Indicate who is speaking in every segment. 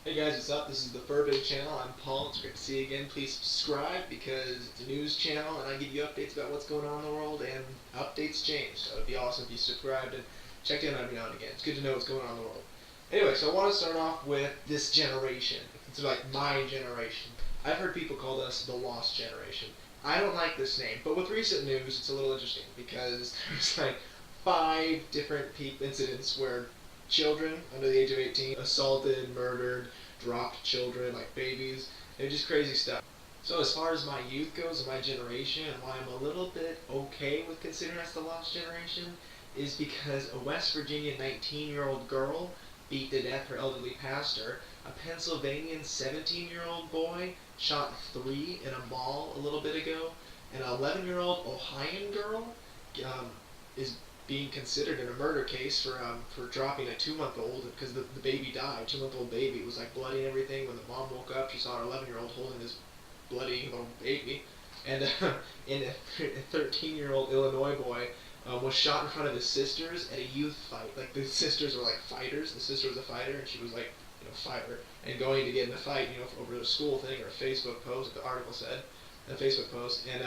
Speaker 1: Hey guys, what's up? This is the Furby channel. I'm Paul. It's great to see you again. Please subscribe because it's a news channel and I give you updates about what's going on in the world, and updates change. So it'd be awesome if you subscribed and checked in every now and again. It's good to know what's going on in the world. Anyway, so I want to start off with this generation. It's like my generation. I've heard people call us the lost generation. I don't like this name, but with recent news, it's a little interesting because there's like 5 different incidents where children under the age of 18 assaulted, murdered, dropped children like babies. They're just crazy stuff. So as far as my youth goes and my generation, and why I'm a little bit okay with considering us the lost generation, is because a West Virginia 19-year-old girl beat to death her elderly pastor. A Pennsylvanian 17-year-old boy shot 3 in a mall a little bit ago. An 11-year-old Ohioan girl is being considered in a murder case for dropping a 2-month-old because the baby died. 2-month-old baby was like bloody and everything. When the mom woke up, she saw her 11-year-old holding this bloody little baby. And and a 13-year-old Illinois boy was shot in front of his sisters at a youth fight. Like the sisters were like fighters. The sister was a fighter, and she was like fighter and going to get in a fight, over a school thing or a Facebook post. The article said. A Facebook post, and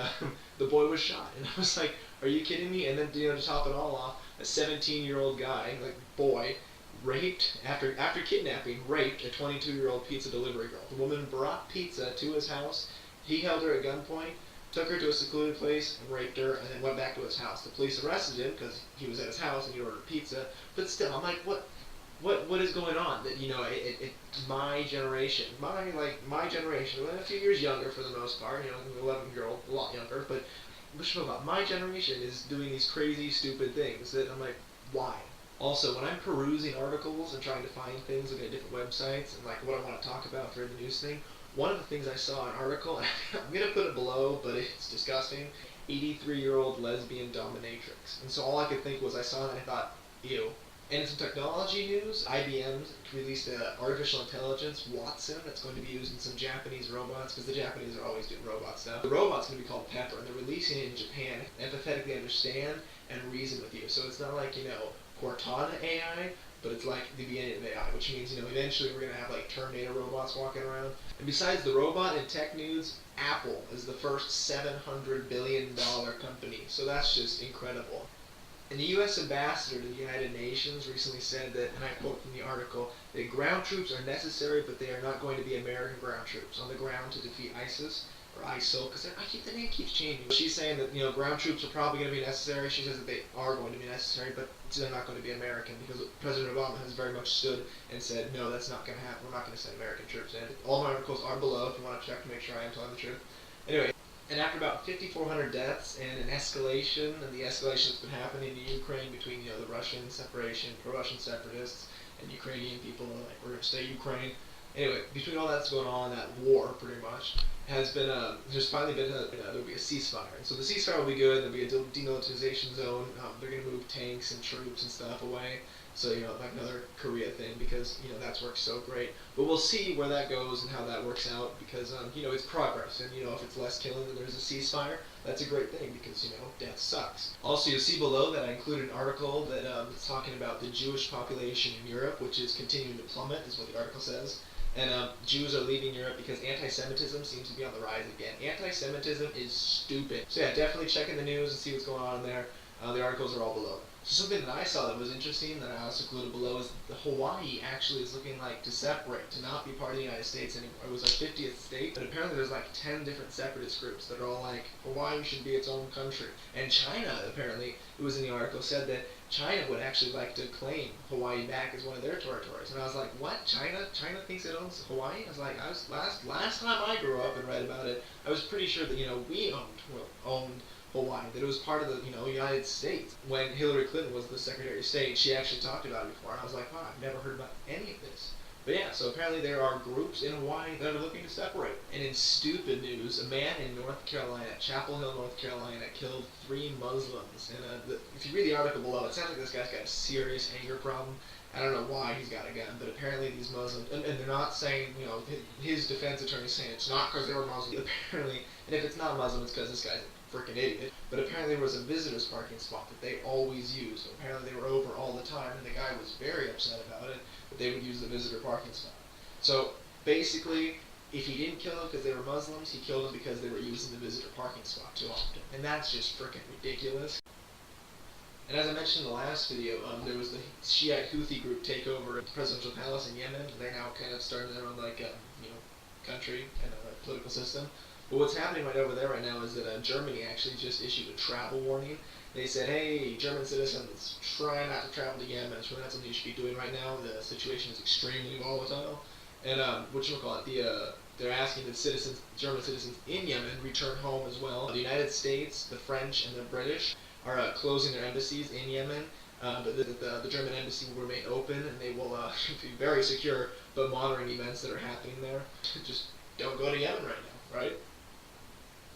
Speaker 1: the boy was shot, and I was like, "Are you kidding me?" And then, to top it all off, a 17-year-old guy, like boy, raped after kidnapping, raped a 22-year-old pizza delivery girl. The woman brought pizza to his house. He held her at gunpoint, took her to a secluded place, and raped her, and then went back to his house. The police arrested him because he was at his house and he ordered pizza. But still, I'm like, what is going on? That my generation, my generation, well, a few years younger for the most part, 11-year-old, a lot younger, but about my generation is doing these crazy, stupid things that I'm like, why? Also, when I'm perusing articles and trying to find things like at different websites and like what I want to talk about for the news thing, one of the things I saw an article, and I'm gonna put it below, but it's disgusting. 83-year-old lesbian dominatrix, and so all I could think was I saw that and I thought, ew. And in some technology news, IBM released an artificial intelligence, Watson, that's going to be used in some Japanese robots, because the Japanese are always doing robot stuff. The robot's going to be called Pepper, and they're releasing it in Japan, empathetically understand and reason with you. So it's not like, Cortana AI, but it's like the beginning of AI, which means, eventually we're going to have like Terminator robots walking around. And besides the robot and tech news, Apple is the first $700 billion company. So that's just incredible. And the U.S. ambassador to the United Nations recently said that, and I quote from the article, that ground troops are necessary, but they are not going to be American ground troops on the ground to defeat ISIS, or ISIL, because the name keeps changing. She's saying that, ground troops are probably going to be necessary. She says that they are going to be necessary, but they're not going to be American, because President Obama has very much stood and said, no, that's not going to happen. We're not going to send American troops in. All my articles are below if you want to check to make sure I am telling the truth. Anyway. And after about 5,400 deaths and an escalation, and the escalation that's been happening in Ukraine between the Russian separation, pro-Russian separatists, and Ukrainian people are like, we're going to stay Ukraine. Anyway, between all that's going on, that war pretty much has been there's finally been there'll be a ceasefire. And so the ceasefire will be good. There'll be a demilitarization zone. They're going to move tanks and troops and stuff away. So, like another Korea thing, because, that's worked so great. But we'll see where that goes and how that works out, because, it's progress. And, if it's less killing and there's a ceasefire, that's a great thing, because, death sucks. Also, you'll see below that I included an article that is talking about the Jewish population in Europe, which is continuing to plummet, is what the article says. And Jews are leaving Europe because anti-Semitism seems to be on the rise again. Anti-Semitism is stupid. So yeah, definitely check in the news and see what's going on in there. The articles are all below. So something that I saw that was interesting that I also included below is that Hawaii actually is looking like to separate, to not be part of the United States anymore. It was like 50th state, but apparently there's like 10 different separatist groups that are all like, Hawaii should be its own country. And China, apparently, it was in the article, said that China would actually like to claim Hawaii back as one of their territories. And I was like, what? China thinks it owns Hawaii? I was like, last time I grew up and read about it, I was pretty sure that, we owned Hawaii, that it was part of the, United States. When Hillary Clinton was the Secretary of State, she actually talked about it before, and I was like, wow, I've never heard about any of this. But yeah, so apparently there are groups in Hawaii that are looking to separate. And in stupid news, a man in North Carolina, Chapel Hill, North Carolina, killed 3 Muslims. And if you read the article below, it sounds like this guy's got a serious anger problem. I don't know why he's got a gun, but apparently these Muslims, and they're not saying, his defense attorney is saying it's not because they were Muslim. Apparently, and if it's not Muslim, it's because this guy's a freaking idiot. But apparently there was a visitor's parking spot that they always use. So apparently they were over all the time, and the guy was very upset about it, that they would use the visitor parking spot. So basically, if he didn't kill them because they were Muslims, he killed them because they were using the visitor parking spot too often. And that's just freaking ridiculous. And as I mentioned in the last video, there was the Shiite Houthi group take over the presidential palace in Yemen. They're now kind of starting their own country and political system. But what's happening right over there right now is that Germany actually just issued a travel warning. They said, hey, German citizens, try not to travel to Yemen. It's really not something you should be doing right now. The situation is extremely volatile. And they're asking that German citizens in Yemen return home as well. The United States, the French, and the British are closing their embassies in Yemen. But the German embassy will remain open, and they will be very secure, but monitoring events that are happening there. Just don't go to Yemen right now, right?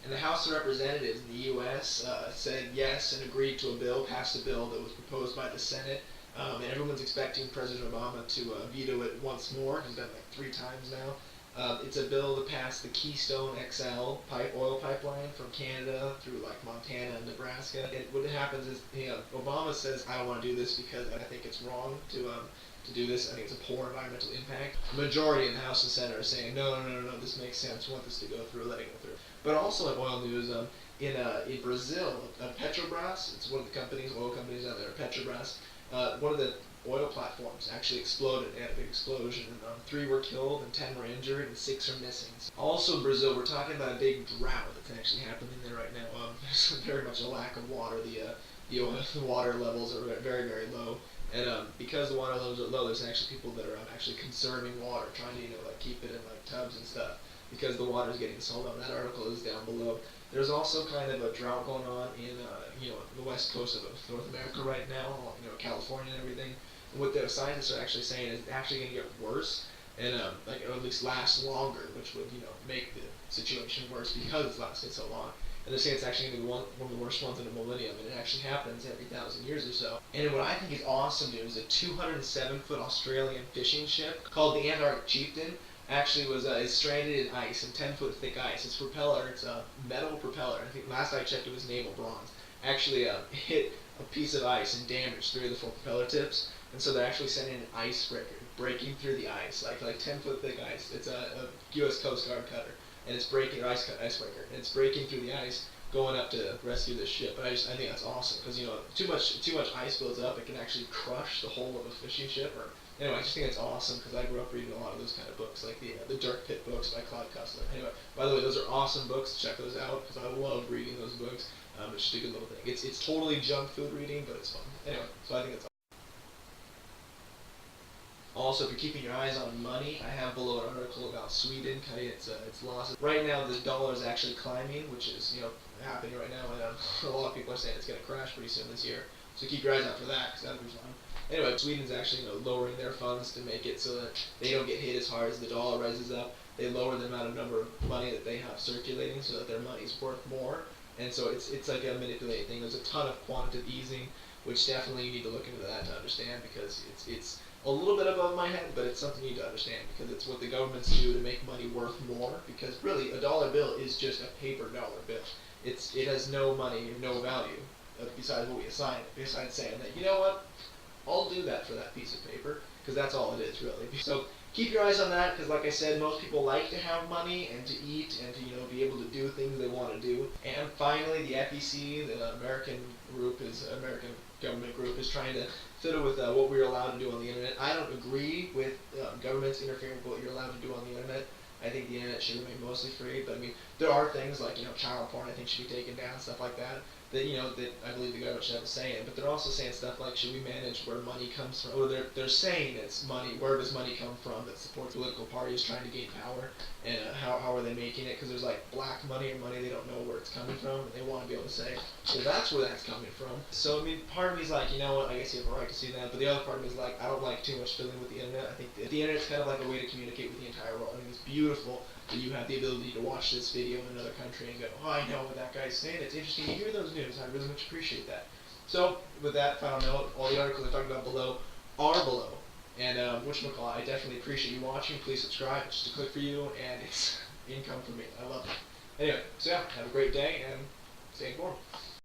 Speaker 1: And the House of Representatives in the U.S. Said yes and agreed to passed a bill that was proposed by the Senate. And everyone's expecting President Obama to veto it once more. He's done it like 3 times now. It's a bill to pass the Keystone XL oil pipeline from Canada through like Montana and Nebraska. And what happens is, Obama says, I don't want to do this because I think it's wrong to do this. I think it's a poor environmental impact. The majority in the House and Senate are saying, no, this makes sense. We want this to go through, let it go through. But also in oil news, in Brazil, Petrobras, it's one of the oil companies out there, Petrobras, one of the oil platforms actually exploded. They had a big explosion, and 3 were killed, and 10 were injured, and 6 are missing. Also in Brazil, we're talking about a big drought that's actually happening there right now. There's very much a lack of water. The water levels are very, very low. And because the water levels are low, there's actually people that are actually conserving water, trying to keep it in tubs and stuff, because the water is getting sold out. That article is down below. There's also kind of a drought going on in the west coast of North America right now, California and everything. And what the scientists are actually saying is it's actually going to get worse, and or at least last longer, which would make the situation worse because it's lasted so long. And they're saying it's actually going to be one of the worst ones in a millennium, and it actually happens every 1,000 years or so. And what I think is awesome news, a 207-foot Australian fishing ship called the Antarctic Chieftain actually is stranded in ice, in 10-foot thick ice. Its propeller, it's a metal propeller. I think last I checked it was naval bronze. Actually hit a piece of ice and damaged 3 of the 4 propeller tips. And so they're actually sending an icebreaker, breaking through the ice, like 10-foot thick ice. It's a U.S. Coast Guard cutter, and it's breaking icebreaker, and it's breaking through the ice, going up to rescue this ship. But I think that's awesome because too much ice builds up, it can actually crush the hull of a fishing ship. Anyway, I just think it's awesome because I grew up reading a lot of those kind of books, like the Dirt Pit books by Claude Cussler. Anyway, by the way, those are awesome books. Check those out because I love reading those books. It's just a good little thing. It's totally junk food reading, but it's fun. Anyway, so I think it's awesome. Also, if you're keeping your eyes on money, I have below an article about Sweden cutting its losses. Right now, the dollar is actually climbing, which is happening right now, and a lot of people are saying it's going to crash pretty soon this year. So keep your eyes out for that, because that'll be fun. Anyway, Sweden's actually lowering their funds to make it so that they don't get hit as hard as the dollar rises up. They lower the amount of number of money that they have circulating so that their money's worth more. And so it's like a manipulated thing. There's a ton of quantitative easing, which definitely you need to look into that to understand, because it's a little bit above my head, but it's something you need to understand because it's what the governments do to make money worth more. Because really, a dollar bill is just a paper dollar bill. It has no money, no value besides what we assign it. Besides saying that, you know what, I'll do that for that piece of paper, because that's all it is really. So keep your eyes on that, because like I said, most people like to have money and to eat and to be able to do things they want to do. And finally, the FEC, the American government group, is trying to fiddle with what we're allowed to do on the internet. I don't agree with governments interfering with what you're allowed to do on the internet. I think the internet should remain mostly free, but there are things like child porn I think should be taken down, stuff like that. That that I believe the government should have a say in. But they're also saying stuff like, should we manage where money comes from? Or they're saying it's money. Where does money come from that supports political parties trying to gain power? And how are they making it? Because there's black money or money they don't know where it's coming from, and they want to be able to say, well, that's where that's coming from. So part of me is like, you know what? I guess you have a right to see that. But the other part of me is like, I don't like too much fiddling with the internet. I think the internet's kind of like a way to communicate with the entire world. I think it's beautiful that you have the ability to watch this video in another country and go, oh, I know what that guy's saying. It's interesting to hear those news. I really much appreciate that. So, with that final note, all the articles I talked about below are below. And, I definitely appreciate you watching. Please subscribe. It's just a click for you, and it's income for me. I love it. Anyway, so yeah, have a great day, and stay informed.